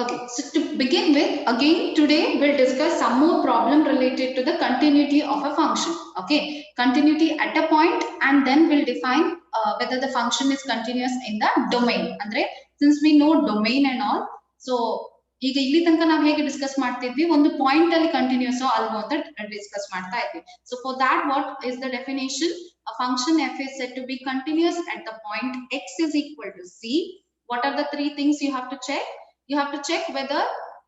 Okay, so to begin with, again today we'll discuss some more problem related to the continuity of a function. Okay, continuity at a point, and then we'll define whether the function is continuous in the domain. Andre, since we know domain and all, so ಈಗ ಇಲ್ಲಿ ತನಕ ನಾವು ಹೇಗೆ discuss ಮಾಡ್ತಿದ್ವಿ ಒಂದು point ಅಲ್ಲಿ continuous ಅಲ್ವೋ ಅಂತ ಡಿಸ್ಕಸ್ ಮಾಡ್ತಾ ಇದ್ವಿ. So for that what is the definition? A function f is said to be continuous at the point x is equal to c. What are the three things you have to check? You have to check whether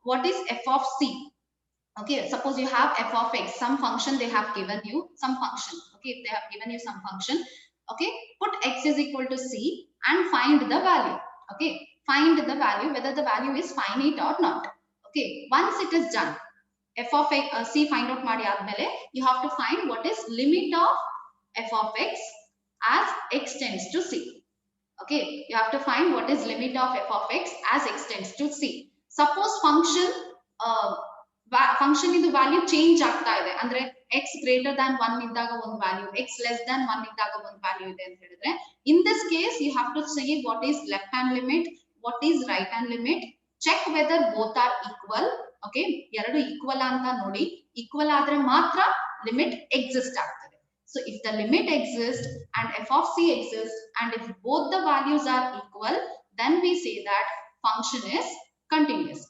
what is f of c. Okay, suppose you have f of x, some function they have given you, some function. Okay, if they have given you some function, okay, put x is equal to c and find the value. Okay, find the value whether the value is finite or not. Okay, once it is done, f of x c find out ಮಾಡಿ ಆದ್ಮೇಲೆ you have to find what is limit of f of x as x tends to c. Okay, you have to find what is limit of f of x as x tends to c. Suppose function function ಇದು value change ಆಗ್ತಾ ಇದೆ ಅಂದ್ರೆ x greater than 1 ಇದ್ದಾಗ ಒಂದು value, x less than 1 ಇದ್ದಾಗ ಒಂದು value ಇದೆ ಅಂತ ಹೇಳಿದ್ರೆ, in this case you have to see what is left hand limit, what is right hand limit, check whether both are equal. Okay, ಎರಡು equal ಅಂತ ನೋಡಿ, equal ಆದ್ರೆ ಮಾತ್ರ limit exist ಆಗ್ತದೆ. So if the limit exists and f of c exists and if both the values are equal, then we say that function is continuous.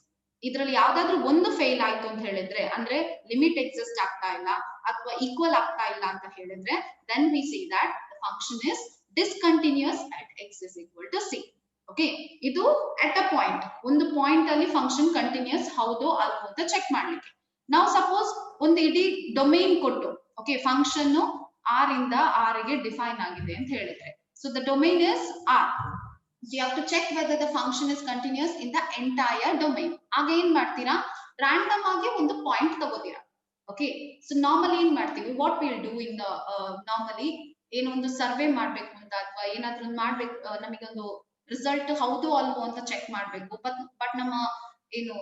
ಇದರಲ್ಲಿ ಯಾವ್ದಾದ್ರೂ ಒಂದು fail ಆಯ್ತು ಅಂತ ಹೇಳಿದ್ರೆ ಅಂದ್ರೆ ಲಿಮಿಟ್ ಎಕ್ಸಿಸ್ಟ್ ಆಗ್ತಾ ಇಲ್ಲ ಅಥವಾ ಈಕ್ವಲ್ ಆಗ್ತಾ ಇಲ್ಲ ಅಂತ ಹೇಳಿದ್ರೆ, then we say that the function is discontinuous at x is equal to c. Okay, ಇದು at a point, ಒಂದು ಪಾಯಿಂಟ್ ಅಲ್ಲಿ ಫಂಕ್ಷನ್ ಕಂಟಿನ್ಯೂಸ್ ಹೌದು ಅಲ್ವೋ ಅಂತ ಚೆಕ್ ಮಾಡ್ಲಿಕ್ಕೆ. ನಾವು ಸಪೋಸ್ ಒಂದು ಇಡೀ ಡೊಮೇನ್ ಕೊಟ್ಟು, ಓಕೆ, ಫಂಕ್ಷನ್ r ಇಂದ r ಗೆ ಡಿಫೈನ್ ಆಗಿದೆ ಅಂತ ಹೇಳಿದ್ರೆ, so the domain is r. So you have to check whether the function is continuous in the entire domain. ಆಗ ಏನ್ ಮಾಡ್ತೀರಾ, random ಆಗಿ ಒಂದು ಪಾಯಿಂಟ್ ತಗೋತೀರಾ. Okay, so normally ಏನ್ ಮಾಡ್ತೀವಿ, what we'll do in the normally ಏನೋ ಒಂದು ಸರ್ವೆ ಮಾಡ್ಬೇಕು ಅಂತ ಅಥವಾ ಏನಾದ್ರೂ ಮಾಡ್ಬೇಕು, ನಮಗೊಂದು ರಿಸಲ್ಟ್ ಹೌದು ಅಲ್ವೋ ಅಂತ ಚೆಕ್ ಮಾಡ್ಬೇಕು, ಬಟ್ ನಮ್ಮ ಏನು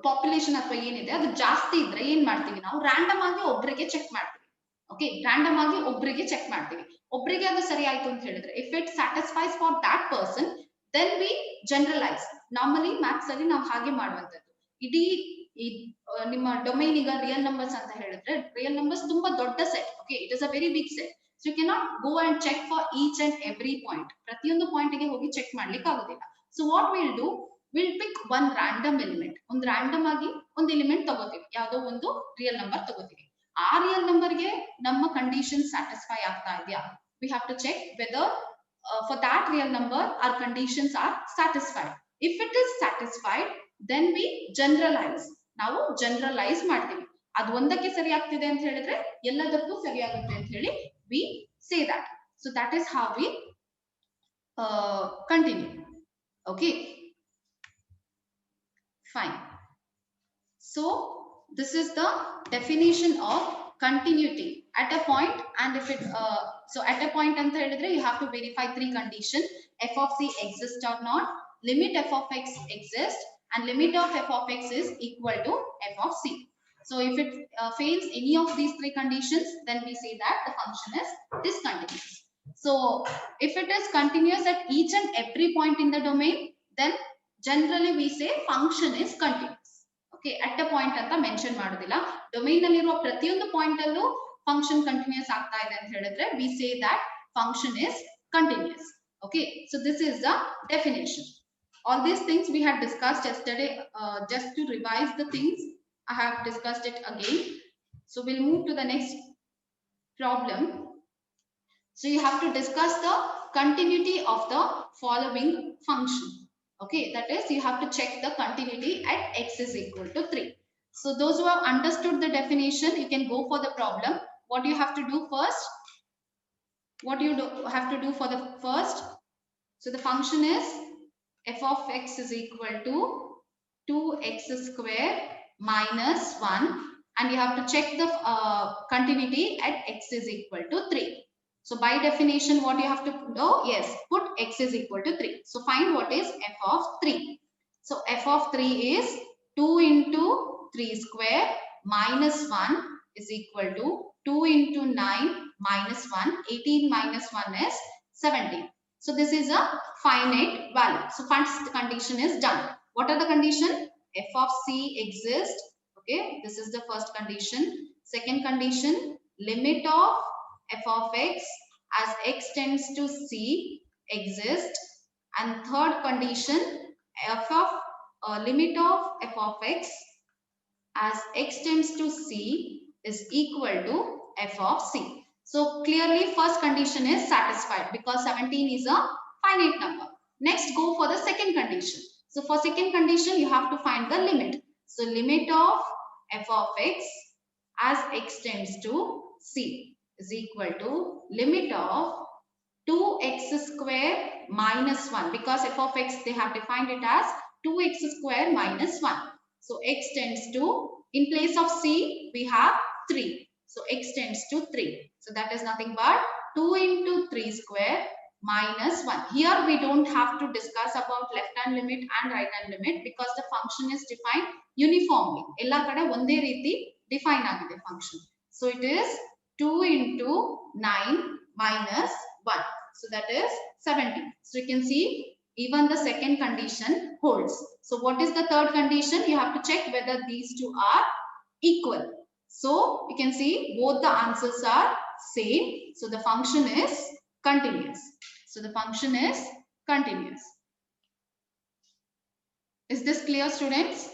ಪಾಪ್ಯುಲೇಷನ್ ಅಥವಾ ಏನಿದೆ ಅದು ಜಾಸ್ತಿ ಇದ್ರೆ ಏನ್ ಮಾಡ್ತೀವಿ, ನಾವು ರ್ಯಾಂಡಮ್ ಆಗಿ ಒಬ್ರಿಗೆ ಚೆಕ್ ಮಾಡ್ತೀವಿ. ಓಕೆ, ರ್ಯಾಂಡಮ್ ಆಗಿ ಒಬ್ರಿಗೆ ಚೆಕ್ ಮಾಡ್ತೀವಿ, ಒಬ್ರಿಗೆ ಅದು ಸರಿ ಆಯ್ತು ಅಂತ ಹೇಳಿದ್ರೆ, if it satisfies for that person then we generalize. Normally maths ಅಲ್ಲಿ ನಾವು ಹಾಗೆ ಮಾಡುವಂತದ್ದು. ಇಡೀ ನಿಮ್ಮ ಡೊಮೈನ್ ಈಗ ರಿಯಲ್ ನಂಬರ್ಸ್ ಅಂತ ಹೇಳಿದ್ರೆ, ರಿಯಲ್ ನಂಬರ್ಸ್ ತುಂಬಾ ದೊಡ್ಡ set. Okay, it is a very big set. So you cannot go and check for each and every point. ಪ್ರತಿಯೊಂದು ಪಾಯಿಂಟ್ ಗೆ ಹೋಗಿ ಚೆಕ್ ಮಾಡ್ಲಿಕ್ಕೆ ಆಗೋದಿಲ್ಲ. So what will do, will pick one random element. ಒಂದು random ಆಗಿ ಒಂದು element ತಗೋತೀವಿ, ಯಾವುದೋ ಒಂದು ರಿಯಲ್ ನಂಬರ್ ತಗೋತೀವಿ. ಆ ರಿಯಲ್ ನಂಬರ್ ಗೆ ನಮ್ಮ ಕಂಡೀಷನ್ ಸ್ಯಾಟಿಸ್ಫೈ ಆಗ್ತಾ ಇದೆಯಾ, we have to check whether for that real number our conditions are satisfied. If it is satisfied, then we generalize. ನಾವು ಜನರಲೈಸ್ ಮಾಡ್ತೀವಿ, ಅದು ಒಂದಕ್ಕೆ ಸರಿ ಆಗ್ತಿದೆ ಅಂತ ಹೇಳಿದ್ರೆ ಎಲ್ಲದಕ್ಕೂ ಸರಿ ಆಗುತ್ತೆ ಅಂತ ಹೇಳಿ we say that. So that is how we continue. Okay, fine. So this is the definition of continuity at a point. And if it so at a point anta helidre, you have to verify three conditions: f of c exists or not, limit f of x exists, and limit of f of x is equal to f of c. So if it fails any of these three conditions, then we say that the function is discontinuous. So if it is continuous at each and every point in the domain, then generally we say function is continuous. Okay, at a point ಅಂತ mention ಮಾಡೋದಿಲ್ಲ. Domain ಅಲ್ಲಿರುವ ಪ್ರತಿಯೊಂದು point ಅಲ್ಲೂ function continuous ಆಗ್ತಾ ಇದೆ ಅಂತ ಹೇಳಿದ್ರೆ, we say that function is continuous. Okay, so this is the definition. All these things we had discussed yesterday. Just to revise the things, I have discussed it again. So we'll move to the next problem. So you have to discuss the continuity of the following function. Okay, that is, you have to check the continuity at x is equal to 3. So those who have understood the definition, you can go for the problem. What you have to do first? What you have to do for the first? So the function is f of x is equal to 2x square minus 1, and you have to check the continuity at x is equal to 3. So by definition, what you have to do? Yes, put x is equal to 3. So find what is f of 3. So f of 3 is 2 into 3 square minus 1 is equal to 2 into 9 minus 1. 18 minus 1 is 17. So this is a finite value. So first condition is done. What are the condition? F of c exists. Okay, this is the first condition. Second condition, limit of f of x as x tends to c exists. And third condition, limit of f of x as x tends to c is equal to f of c. So clearly first condition is satisfied because 17 is a finite number. Next, go for the second condition. So for second condition, you have to find the limit. So limit of f of x as x tends to c is equal to limit of 2x square minus 1, because f of x they have defined it as 2x square minus 1. So x tends to, in place of c we have 3. So x tends to 3. So that is nothing but 2 into 3 square minus 1. Here we don't have to discuss about left hand limit and right hand limit because the function is defined uniformly. Ella kada onde reeti define agide function. So it is 2 into 9 minus 1. So that is 17. So you can see even the second condition holds. So what is the third condition? You have to check whether these two are equal. So you can see both the answers are same. So the function is continuous. So the function is continuous. Is this clear, students?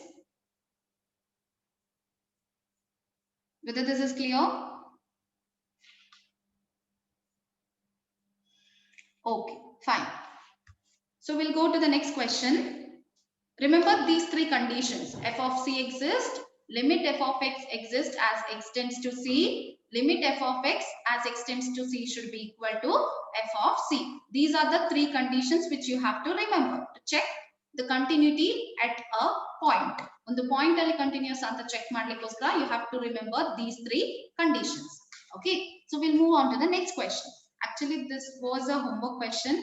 Whether this is clear? Okay, fine. So we'll go to the next question. Remember these three conditions. F of c exists, limit f of x exists as x tends to c, limit f of x as x tends to c should be equal to f of c. These are the three conditions which you have to remember to check the continuity at a point. On the point ಅಲ್ಲಿ continuous ಅಂತ check ಮಾಡ್ಲಿಕ್ಕೋಸ್ಕರ you have to remember these three conditions. Okay, so we'll move on to the next question. Actually, this was a homework question,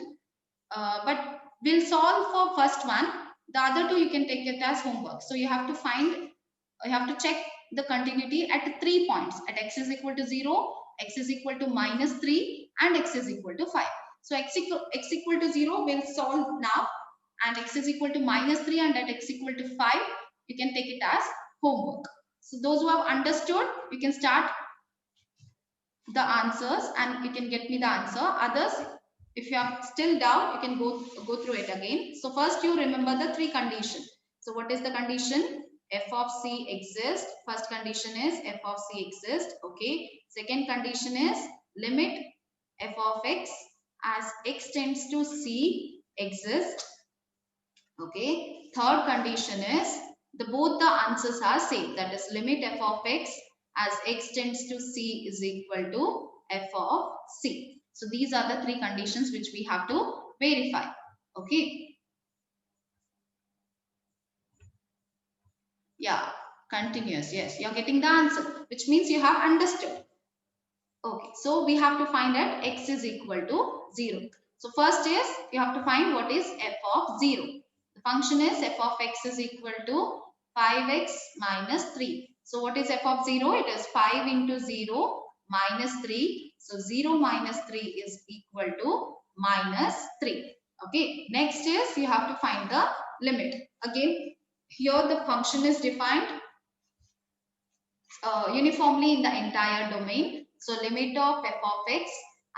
but we'll solve for first one. The other two you can take it as homework. So you have to check the continuity at 3 points. At x is equal to 0, x is equal to minus 3, and x is equal to 5. So x equal to 0 we'll solve now, and x is equal to minus 3 and at x equal to 5 you can take it as homework. So those who have understood, you can start the answers and you can get me the answer. Others, if you have still doubt, you can go through it again. So first you remember the three conditions. So what is the condition? F of c exists. First condition is f of c exists. Okay. Second condition is limit f of x as x tends to c exists. Okay. Third condition is both the answers are same. That is limit f of x as x tends to c is equal to f of c. So these are the three conditions which we have to verify. Okay. Yeah, continuous. Yes, you're getting the answer, which means you have understood. Okay, so we have to find that x is equal to 0. So first is you have to find what is f of 0. The function is f of x is equal to 5x minus 3. So what is f of 0? It is 5 into 0 minus 3. So 0 minus 3 is equal to minus 3. Okay. Next is you have to find the limit. Again, here the function is defined uniformly in the entire domain. So limit of f of x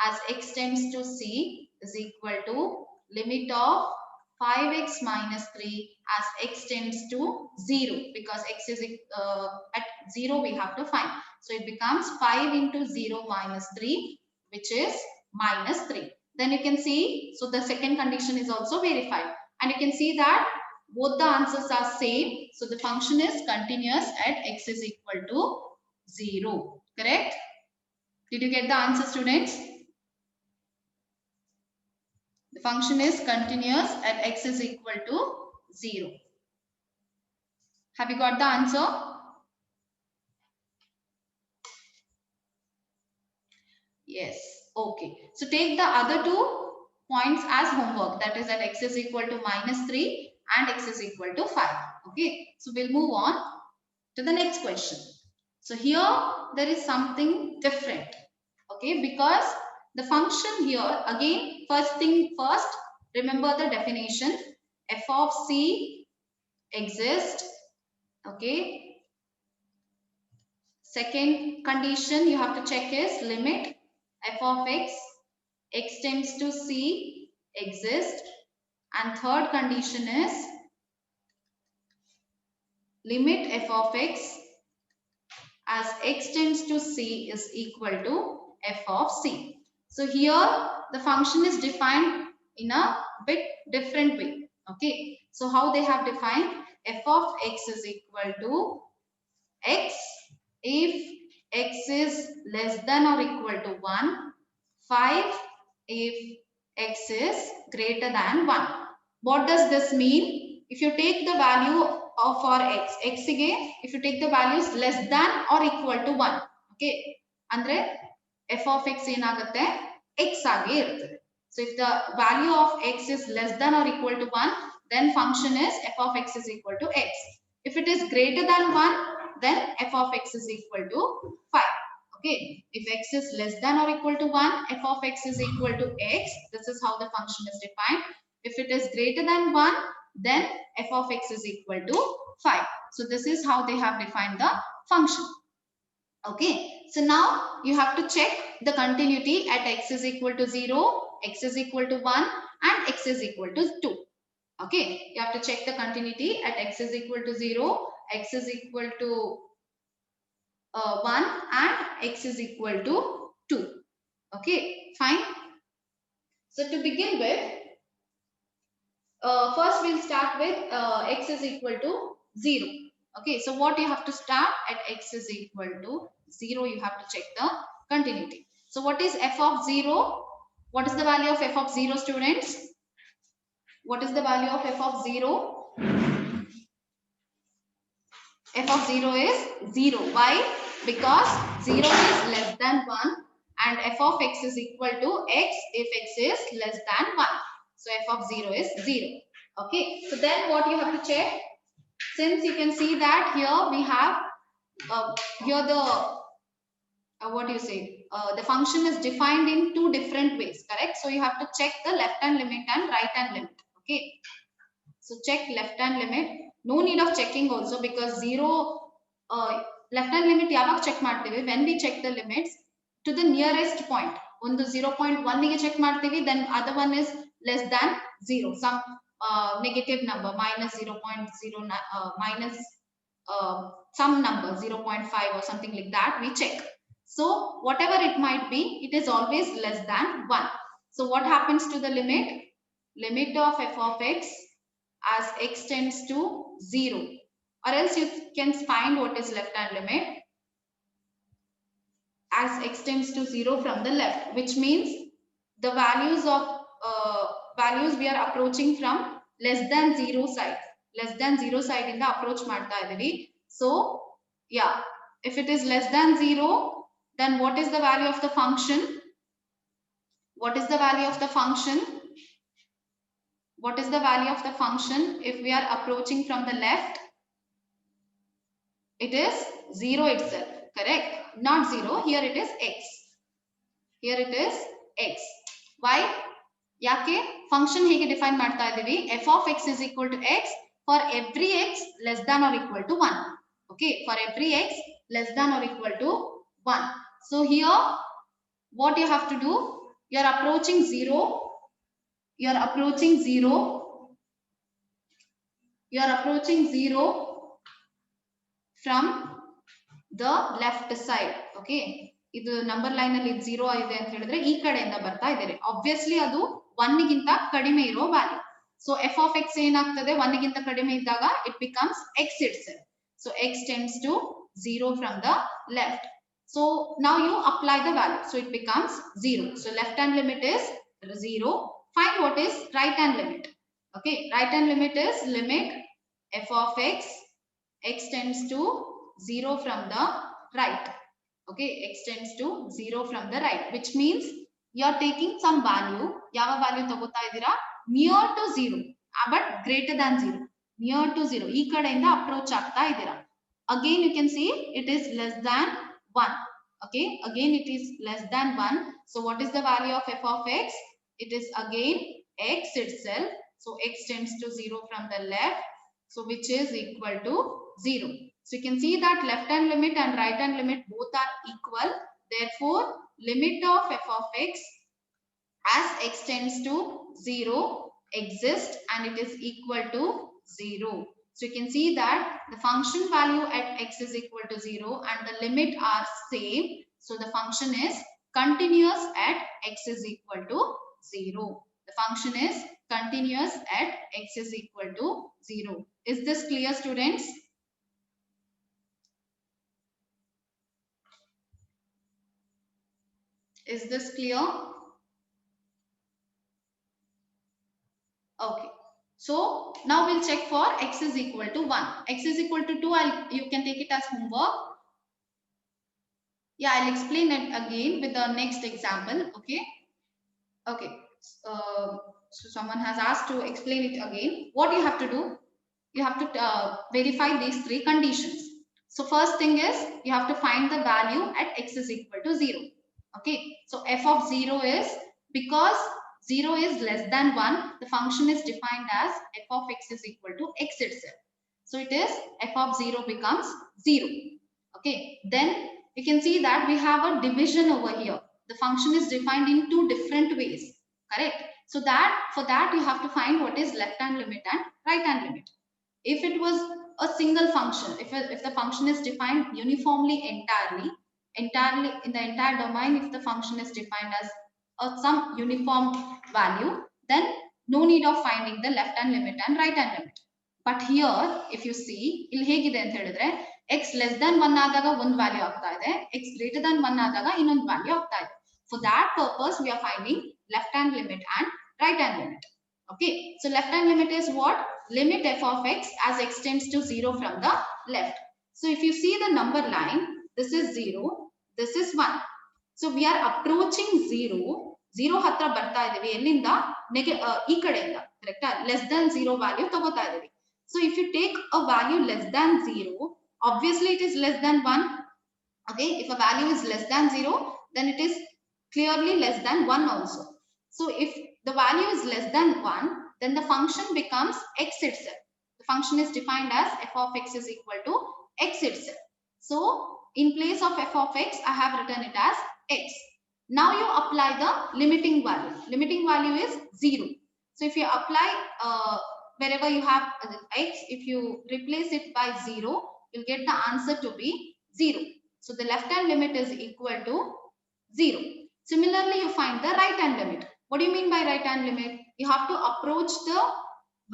as x tends to c is equal to limit of 5x minus 3 as x tends to 0, because x is at 0 we have to find. So it becomes 5 into 0 minus 3, which is minus 3. Then you can see, so the second condition is also verified, and you can see that both the answers are same. So the function is continuous at x is equal to 0. Correct? Did you get the answer, students? The function is continuous at x is equal to 0. Have you got the answer? Yes. Okay. So take the other two points as homework. That is that x is equal to minus 3 and x is equal to 5. Okay. So we'll move on to the next question. So here there is something different. Okay. Because The function here, again, first thing first, remember the definition. F of c exists. Okay. Second condition you have to check is limit f of x tends to c exists. And third condition is limit f of x as x tends to c is equal to f of c. So here the function is defined in a bit different way. Okay. So how they have defined, f of x is equal to x if x is less than or equal to 1, 5 if x is greater than 1. What does this mean? If you take the value of for x again, if you take the values less than or equal to 1, okay, andre f of x ಏನಾಗುತ್ತೆ x ಆಗಿ ಇರ್ತದೆ. So if the value of x is less than or equal to 1, then function is f of x is equal to x. If it is greater than 1, then f of x is equal to 5. Okay, if x is less than or equal to 1, f of x is equal to x. This is how the function is defined. If it is greater than 1, then f of x is equal to 5. So this is how they have defined the function. Okay, so now you have to check the continuity at x is equal to 0, x is equal to 1 and x is equal to 2. Okay, you have to check the continuity at x is equal to 0, x is equal to 1 and x is equal to 2. Okay, fine. So to begin with, first we'll start with x is equal to 0. Okay, so what you have to start at x is equal to 0, you have to check the continuity. So what is f of 0? What is the value of f of 0, students? What is the value of f of 0? F of 0 is 0. Why? Because 0 is less than 1 and f of x is equal to x if x is less than 1. So f of 0 is 0. Okay, so then what you have to check, since you can see that here we have here the what do you say, the function is defined in two different ways, correct? So you have to check the left hand limit and right hand limit. Okay, so check left hand limit. No need of checking also, because 0 left hand limit ಯಾವಾಗ check ಮಾಡ್ತೀವಿ, when we check the limits to the nearest point. ಒಂದು 0.1 ಗೆ check ಮಾಡ್ತೀವಿ, then other one is less than 0, some negative number, minus 0.0 minus some number 0.5 or something like that we check. So whatever it might be, it is always less than 1. So what happens to the limit? Limit of f of x as x tends to 0, or else you can find what is left hand limit as x tends to 0 from the left, which means the values of values we are approaching from less than 0 side. Less than 0 side in the approach ಮಾಡ್ತಾ ಇದೀವಿ. So yeah, if it is less than 0, then what is the value of the function? What is the value of the function? What is the value of the function if we are approaching from the left? It is 0 itself, correct? Not 0, here it is x. Here it is x. Why? ಯಾಕೆ function ಹೇಗೆ define ಮಾಡ್ತಾ ಇದೀವಿ, f of x is equal to x for every x less than or equal to 1. Okay, for every x less than or equal to 1. So here what you have to do, you are approaching 0, you are approaching 0, you are approaching 0 from the left side. Okay, ಇದು number line ಅಲ್ಲಿ 0 ಇದೆ ಅಂತ ಹೇಳಿದ್ರೆ ಈ ಕಡೆಯಿಂದ ಬರ್ತಾ ಇದ್ದಾರೆ, obviously ಅದು 1 ಗಿಂತ ಕಡಿಮೆ ಇರೋ value. So f of x ಏನಾಗ್ತದೆ, 1 ಗಿಂತ ಕಡಿಮೆ ಇದ್ದಾಗ it becomes x itself. So x tends to 0 from the left. So now you apply the value, so it becomes 0. So left hand limit is 0. Find what is right hand limit. Okay, right hand limit is limit f of x tends to 0 from the right. Okay, x tends to 0 from the right, which means you are taking some value. ಯಾವ value ತಗೋತಾ ಇದ್ದೀರಾ, near to 0 but greater than 0, near to 0 ಈ ಕಡೆಯಿಂದ approach ಆಗ್ತಾ ಇದ್ದೀರಾ. Again you can see it is less than 1. Okay, again it is less than 1. So what is the value of f of x? It is again x itself. So x tends to 0 from the left. So which is equal to 0. So you can see that left hand limit and right hand limit both are equal. Therefore, limit of f of x as x tends to 0 exists and it is equal to 0. So you can see that the function value at x is equal to 0 and the limit are same. So the function is continuous at x is equal to 0. The function is continuous at x is equal to 0. Is this clear, students? Is this clear? Okay. So now we'll check for x is equal to 1. X is equal to 2. You can take it as homework. Yeah, I'll explain it again with the next example. Okay. Okay. So someone has asked to explain it again. What you have to do? You have to verify these three conditions. So first thing is you have to find the value at x is equal to 0. Okay. So f of 0 is, because 0 is less than 1, the function is defined as f of x is equal to x itself. So it is f of 0 becomes 0. Okay. Then you can see that we have a division over here. The function is defined in two different ways. Correct. So that for that you have to find what is left hand limit and right hand limit. If it was a single function, if the function is defined uniformly entirely in the entire domain, if the function is defined as some uniform value, then no need of finding the left hand limit and right hand limit. But here if you see, ಇಲ್ಲಿ ಹೇಗಿದೆ ಅಂತ ಹೇಳಿದ್ರೆ x less than 1 ಆದಾಗ ಒಂದು value ಆಗ್ತಾ ಇದೆ, x greater than 1 ಆದಾಗ ಇನ್ನೊಂದು ವ್ಯಾಲ್ಯೂ ಆಗ್ತಾ ಇದೆ. For that purpose we are finding left hand limit and right hand limit. Okay, so left hand limit is what? Limit f of x as x tends to 0 from the left. So if you see the number line, this is 0, this is 1. So we are approaching 0. 0 ಹತ್ರ ಬರ್ತಾ ಇದೀವಿ, ಎಲ್ಲಿಂದ? ಈ ಕಡೆಯಿಂದ, ಕರೆಕ್ಟಾ? Less than 0 value ತಗೋತಾ ಇದೀವಿ. So if you take a value less than 0, obviously it is less than 1. Okay, if a value is less than 0, then it is clearly less than 1 also. So if the value is less than 1, then the function becomes x itself. The function is defined as f of x is equal to x itself. So in place of f of x, I have written it as x. Now you apply the limiting value. Limiting value is 0. So if you apply wherever you have x, if you replace it by 0, you'll get the answer to be 0. So the left hand limit is equal to 0. Similarly, you find the right hand limit. What do you mean by right hand limit? You have to approach the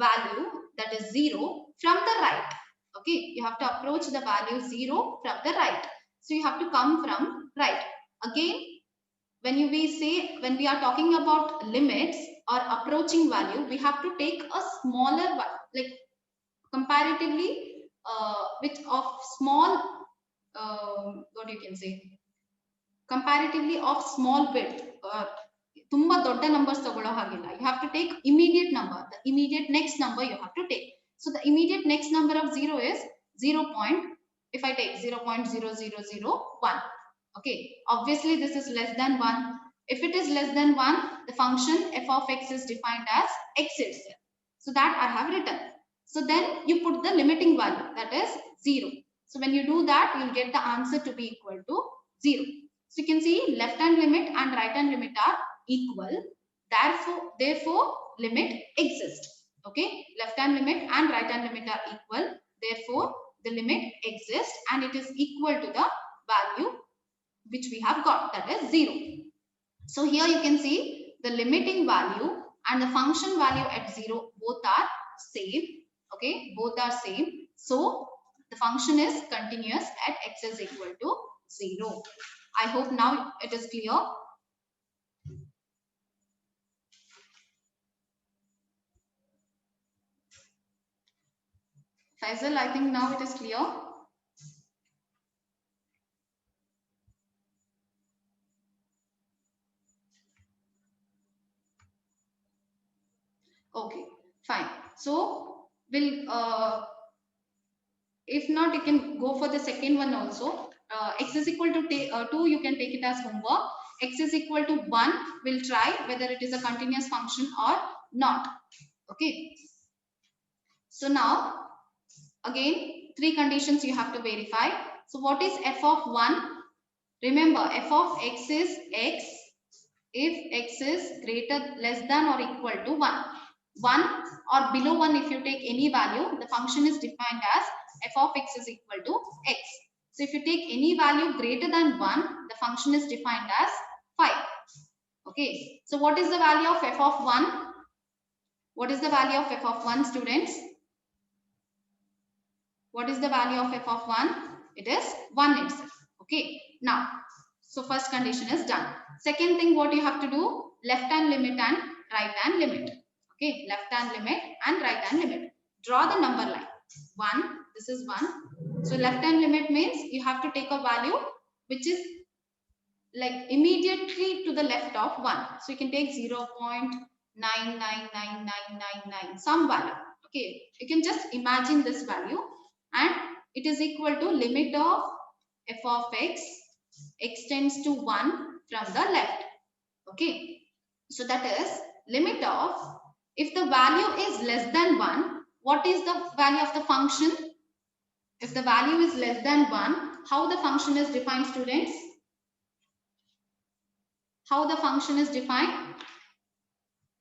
value that is 0 from the right. Okay, you have to approach the value 0 from the right. So you have to come from right. Again, when we are talking about limits or approaching value, we have to take a smaller one, like comparatively which of small what you can say, comparatively of small width. ತುಂಬಾ ದೊಡ್ಡ numbers ತಗೊಳ್ಳೋ ಹಾಗಿಲ್ಲ. You have to take immediate number, the immediate next number you have to take. So the immediate next number of 0 is 0. If I take 0.0001, okay, obviously this is less than 1. If it is less than 1, the function f of x is defined as x itself. So that I have written. So then you put the limiting value, that is 0. So when you do that, you'll get the answer to be equal to 0. So you can see left hand limit and right hand limit are equal. Therefore limit exists. Okay, left hand limit and right hand limit are equal. Therefore the limit exists and it is equal to the value which we have got, that is 0. So here you can see the limiting value and the function value at 0 both are same. Okay, both are same. So the function is continuous at x is equal to 0. I hope now it is clear. Faisal, I think now it is clear. Okay, fine. So we'll if not, you can go for the second one also. x is equal to 2, you can take it as homework. X is equal to 1, we'll try whether it is a continuous function or not. Okay. So now, again, 3 conditions you have to verify. So what is f of 1? Remember, f of x is x if x is less than or equal to 1. 1 or below 1, if you take any value, the function is defined as f of x is equal to x. So if you take any value greater than 1, the function is defined as 5. Okay. So what is the value of f of 1? What is the value of f of 1, students? What is the value of f of 1? It is 1 itself. Okay. Now, so first condition is done. Second thing, what you have to do, left hand limit and right hand limit. Okay, left hand limit and right hand limit. Draw the number line. 1, this is 1. So left hand limit means you have to take a value which is like immediately to the left of 1. So you can take 0.999999, some value. Okay, you can just imagine this value, and it is equal to limit of f of x extends to 1 from the left. Okay, so that is limit of, if the value is less than 1, what is the value of the function? If the value is less than 1, how the function is defined, students? How the function is defined?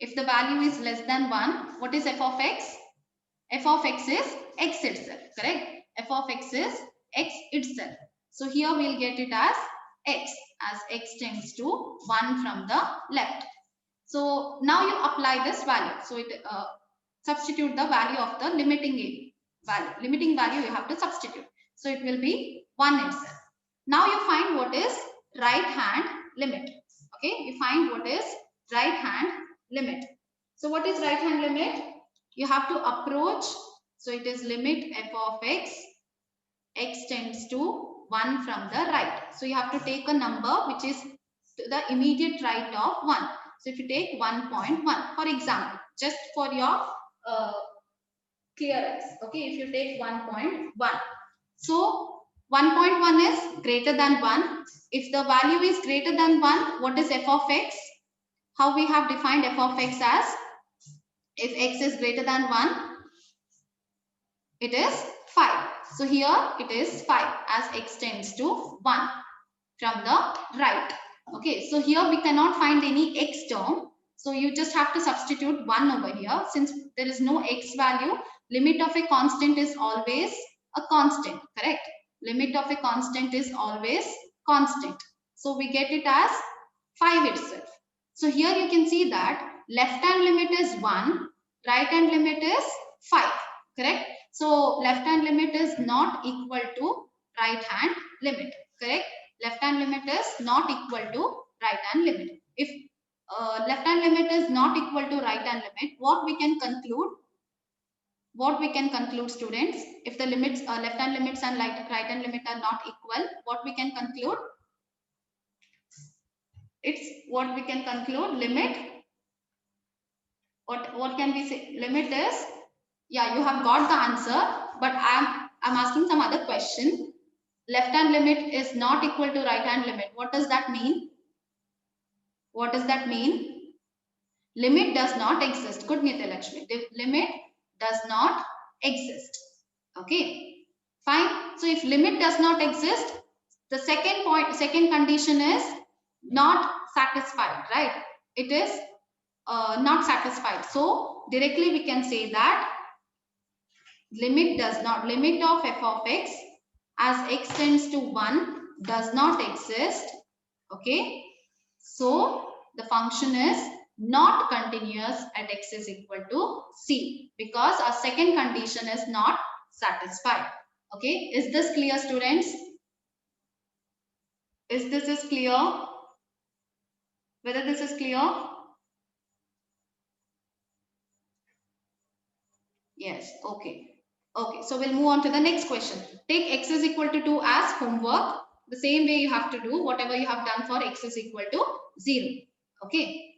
If the value is less than 1, what is f of x? F of x is x itself, correct? F of x is x itself. So here we'll get it as x tends to 1 from the left. So now you apply this value. So it substitute the value of the limiting value. Limiting value you have to substitute. So it will be 1 itself. Now you find what is right hand limit. Okay, you find what is right hand limit. So what is right hand limit? You have to approach. So it is limit f of x tends to 1 from the right. So you have to take a number which is to the immediate right of 1. So if you take 1.1, for example, just for your clearance, okay, if you take 1.1. So 1.1 is greater than 1. If the value is greater than 1, what is f of x? How we have defined f of x as, if x is greater than 1, it is 5. So here it is 5 as x tends to 1 from the right. Okay, so here we cannot find any x term. So you just have to substitute 1 over here. Since there is no x value, limit of a constant is always a constant, correct? Limit of a constant is always constant. So we get it as 5 itself. So here you can see that left hand limit is 1, right hand limit is 5, correct? So left hand limit is not equal to right hand limit, correct? Left hand limit is not equal to right hand limit. If left hand limit is not equal to right hand limit, what we can conclude? What we can conclude, students? If the limits, left hand limits and right hand limit are not equal, what we can conclude? It's what we can conclude, limit. What can we say? Limit is, yeah, you have got the answer, but I'm asking some other question. Left hand limit is not equal to right hand limit. What does that mean? What does that mean? Limit does not exist. Good, Nitya Lakshmi. The limit does not exist. Okay, fine. So if limit does not exist, the second condition is not satisfied, right? It is not satisfied. So directly we can say that limit of f of x as x tends to 1 does not exist. Okay, so the function is not continuous at x is equal to c, because our second condition is not satisfied. Okay, is this clear, students? Is this clear? Whether this is clear? Yes. Okay. Okay, so we'll move on to the next question. Take x is equal to 2 as homework. The same way you have to do whatever you have done for x is equal to 0. Okay.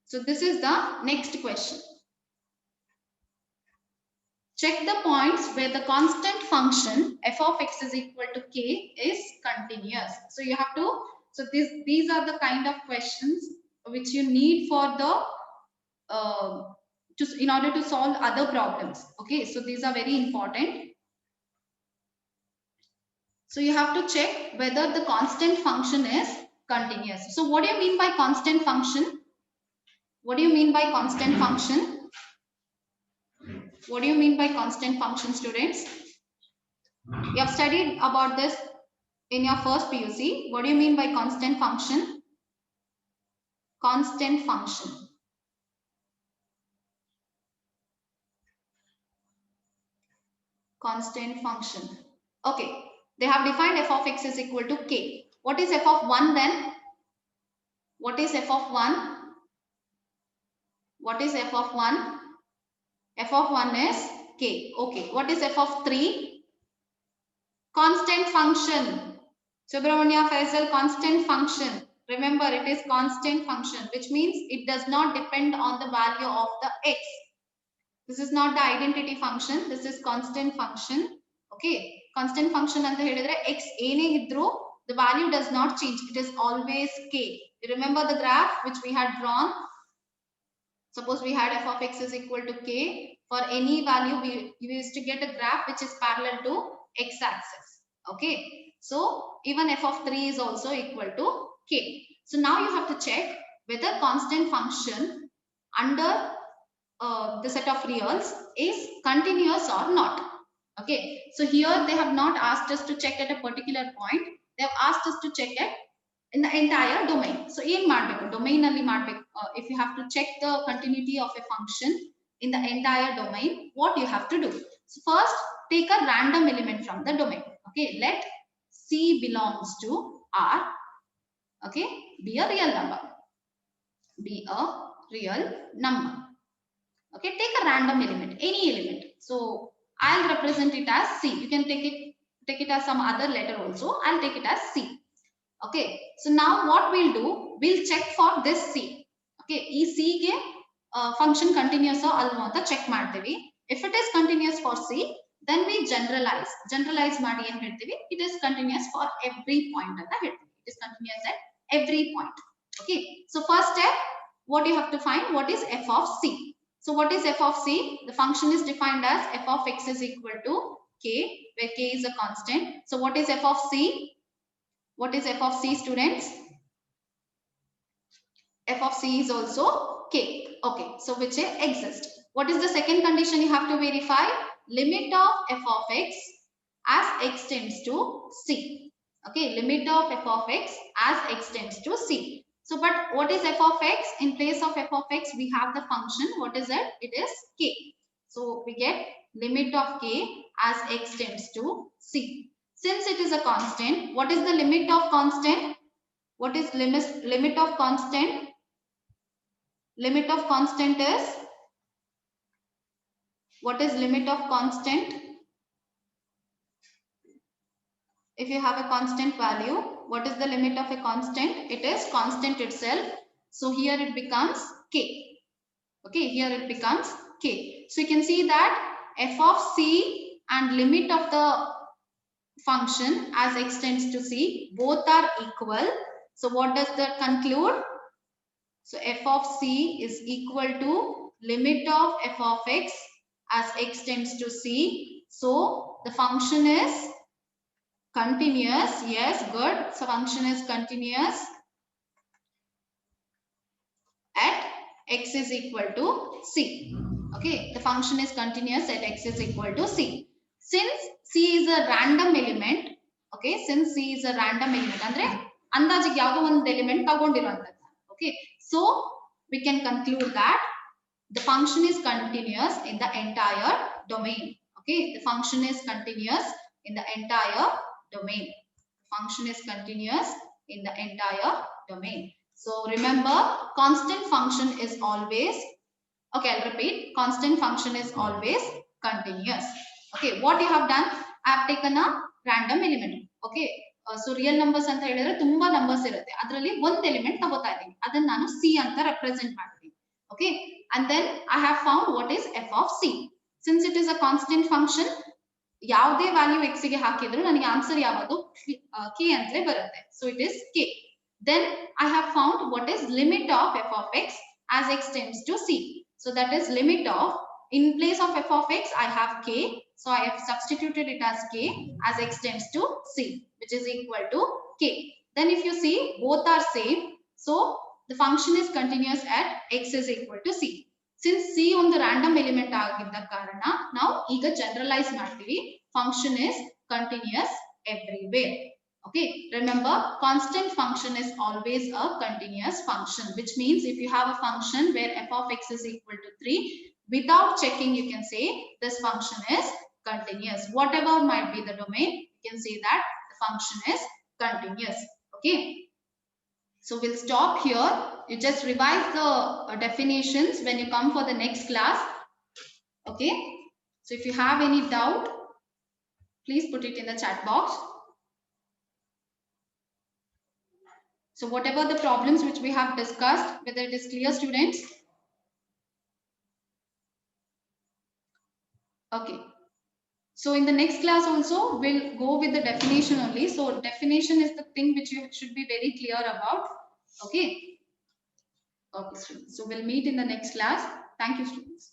So this is the next question. check the points where the constant function f of x is equal to k is continuous. So you have to, so these are the kind of questions which you need for the in order to solve other problems. Okay, so these are very important. So you have to check whether the constant function is continuous. So what do you mean by constant function? What do you mean by constant function? What do you mean by constant function, students? You have studied about this in your first PUC. What do you mean by constant function? Constant function. Constant function. Okay, they have defined f of x is equal to k. What is f of 1 then? What is f of 1? What is f of 1? F of 1 is k. Okay, what is f of 3? Constant function. Subramanya Faisal, constant function. Remember, it is constant function, which means it does not depend on the value of the x. This is not the identity function. This is constant function. Okay, constant function anta helidre x ene idru the value does not change. It is always k. You remember the graph which we had drawn? Suppose we had f of x is equal to k. For any value, we used to get a graph which is parallel to x axis. Okay, so even f of 3 is also equal to k. So now you have to check whether constant function under the set of reals is continuous or not. Okay, so here they have not asked us to check at a particular point. They have asked us to check at in the entire domain. So in domain alli if you have to check the continuity of a function in the entire domain, what you have to do? So first, take a random element from the domain. Okay, let C belongs to R. Okay, be a real number. Be a real number. Okay, take a random element, any element. So I'll represent it as C. You can take it as some other letter also. I'll take it as C. Okay, so now what we'll do, we'll check for this C. Okay, ಈ C ಗೆ function continuous ಅಲ್ವಾ ಅಂತ check ಮಾಡ್ತೀವಿ. If it is continuous for C, then we generalize ಮಾಡಿ ಏನು ಹೇಳ್ತೀವಿ, it is continuous for every point ಅಂತ ಹೇಳ್ತೀವಿ. It is continuous at every point. Okay, so first step, what you have to find, what is f of C? So what is f of C? The function is defined as f of x is equal to k, where k is a constant. So what is f of C? What is f of C, students? F of C is also k. Okay, so which exists. What is the second condition you have to verify? Limit of f of x as x tends to C. Okay, limit of f of x as x tends to C. So, but what is f of x? In place of f of x, we have the function. What is it? It is k. So, we get limit of k as x tends to C. Since it is a constant, what is the limit of constant? What is limit of constant? Limit of constant is, what is limit of constant? If you have a constant value, what is the limit of a constant? It is constant itself. So here it becomes k. Okay, here it becomes k. So you can see that f of C and limit of the function as x tends to C, both are equal. So what does that conclude? So f of C is equal to limit of f of x as x tends to C. So the function is continuous. Yes, good. So function is continuous at x is equal to C. Okay, the function is continuous at x is equal to C. Since C is a random element, okay, since C is a random element, andre ಅಂದಾಜಿಗೆ ಯಾವುದೋ ಒಂದು element ತಗೊಂಡಿರುವಂತದ್ದು. Okay, so we can conclude that the function is continuous in the entire domain. Okay, the function is continuous in the entire domain. Function is continuous in the entire domain. So remember, constant function is always, okay, I'll repeat, constant function is always continuous. Okay, what you have done, I have taken a random element. Okay, so real numbers ಅಂತ ಹೇಳಿದ್ರೆ ತುಂಬಾ numbers ಇರುತ್ತೆ, ಅದರಲ್ಲಿ ಒಂದು element ತಗೋತಾ ಇದ್ದೀನಿ, ಅದನ್ನ ನಾನು C ಅಂತ ರೆಪ್ರೆಸೆಂಟ್ ಮಾಡ್ತೀನಿ. Okay, and then I have found what is f of C. Since it is a constant function, ಯಾವುದೇ ವ್ಯಾಲ್ಯೂ x ಗೆ ಹಾಕಿದ್ರು ನನಗೆ ಆನ್ಸರ್ ಯಾವುದು k ಅಂತಲೇ ಬರುತ್ತೆ. So it is k. Then I have found what is limit of f of x as x tends to c. So that is limit of, in place of f of x I have k, so I have substituted it as k as x tends to c, which is equal to k. Then if you see both are same, so the function is continuous at x is equal to c. Since c on the random element ಆಗಿದ್ದ ಕಾರಣ ನಾವು ಈಗ generalize ಮಾಡ್ತೀವಿ, function is continuous everywhere. Okay, remember constant function is always a continuous function, which means if you have a function where f of x is equal to 3, without checking you can say this function is continuous. Whatever might be the domain, you can say that the function is continuous. Okay, so we'll stop here. You just revise the definitions when you come for the next class. Okay, so if you have any doubt, please put it in the chat box. So whatever the problems which we have discussed, whether it is clear, students? Okay. So in the next class also, we'll go with the definition only. So definition is the thing which you should be very clear about. Okay. Okay, students. So we'll meet in the next class. Thank you, students.